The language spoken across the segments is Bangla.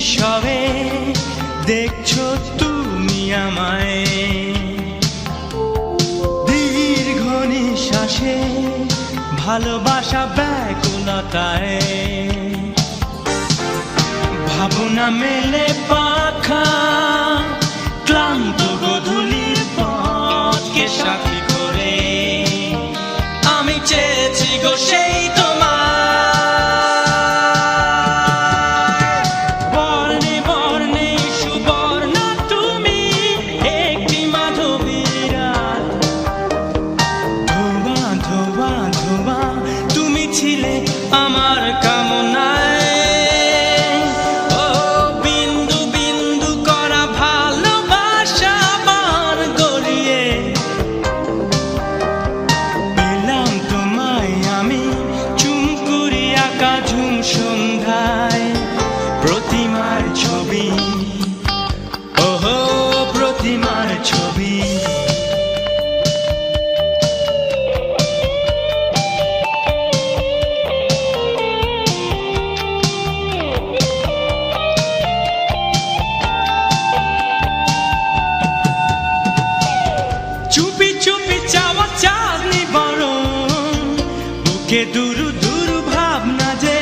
বিস্ময়ে দেখছো তুমি আমায়, দীর্ঘ নিঃশ্বাসে ভালোবাসা ব্যাকুলতায়, ভাবনা মেলে পাখা ক্লান্ত গধূলির পথকে সাথী করে, আমি চেয়েছি গো সেই তোমার বর্ণে বর্ণে সুবর্ণ তুমি, একটি মাধবীর রাত, ধোয়া ধোয়া ধোয়া তুমি ছিলে আমার কামনায়, সন্ধ্যায় প্রতিমার ছবি, ওহো প্রতিমার ছবি, চুপি চুপি চাওয়া চাঁদনি বরণ, বুকে দুরু দুরু ভাবনা যে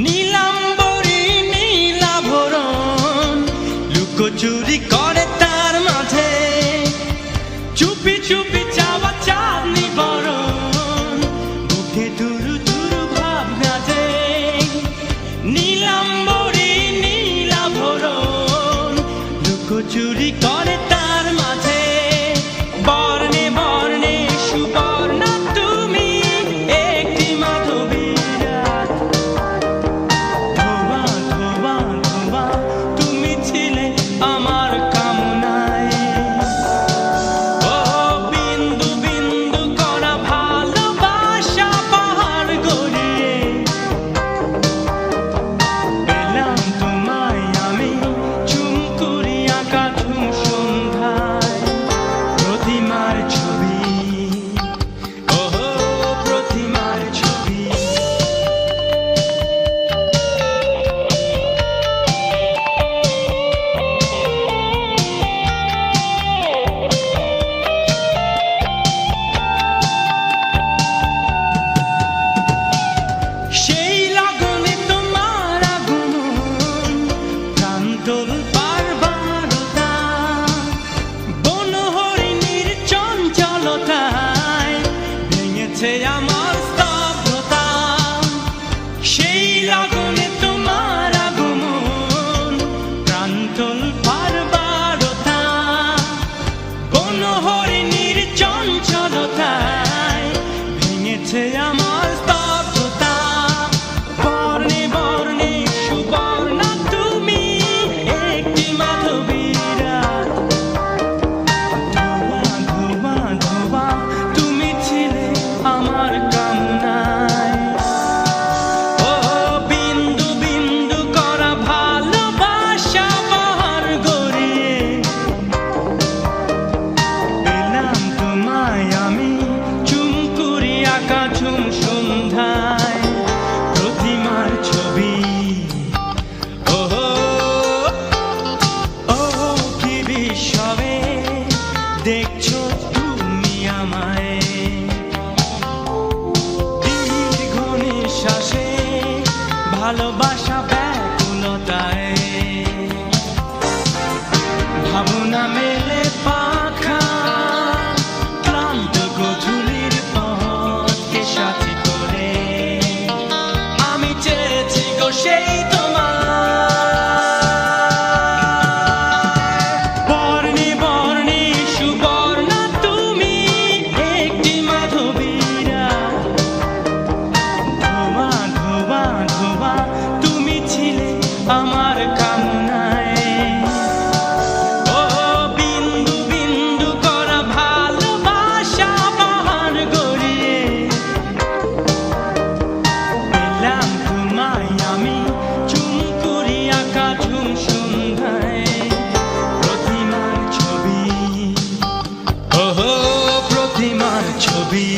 নীলাম্বরী নীলাভরণ, লুকোচুরি করে তার মাঝে, চুপি চুপি চাওয়া চাঁদনি বরণ, বুকে দুরু দুরু ভাবনা যে নীলাম্বরী নীলাভরণ, লুকোচুরি করে তার মাঝে, বর্ণে বর্ণে সুবর্ণ তুমি, একটি মাধবীর রাত, ধোয়া ধোয়া ধোয়া তুমি ছিলে আমার কামনায়, ও বিন্দু বিন্দু করা ভালোবাসা পাহাড় গড়িয়ে, পেলাম তোমায় আমি চুম করি আঁকা ঝুম সন্ধ্যায়, প্রতিমার ছবি, ওহো প্রতিমার ছবি, সেই লগনে তোমার আগমন, প্রান্তর বারবারতা, বনহরিণীর চঞ্চলতায় ভেঙেছে আমার স্তব্ধতা, সেই লগনে তোমার আগমন, প্রান্তর বারবারতা, বনহরিণীর চঞ্চলতায় ভেঙেছে আমার স্তব্ধতা, বর্ণে বর্ণে সুবর্ণ তুমি, একটি মাধবীর রাত, ধোয়া ধোয়া ধোয়া তুমি ছিলে আমার কামনায়, ও বিন্দু বিন্দু করা ভালোবাসা পাহাড় গড়িয়ে, পেলাম তোমায় আমি চুম করি আঁকা ঝুম সন্ধ্যায়, প্রতিমার ছবি, ওহো ও কি বিস্ময়ে দেখছো তুমি আমায়, দীর্ঘ নিঃশ্বাসে ভালোবাসা ব্যাকুলতায়, ভাবনা মেলে পাখা ক্লান্ত গধূলির পথকে সাথী করে, আমি চেয়েছি গো সেই তোমার বর্ণে বর্ণে সুবর্ণ তুমি, একটি মাধবীর রাত, ধোয়া ধোয়া ধোয়া তুমি ছিলে আমার কামনায়, ও বিন্দু বিন্দু করা ভালোবাসা পাহাড় গড়িয়ে, পেলাম তোমায় আমি চুম করি আঁকা ঝুম সন্ধ্যায়, প্রতিমার ছবি, ওহো প্রতিমার ছবি।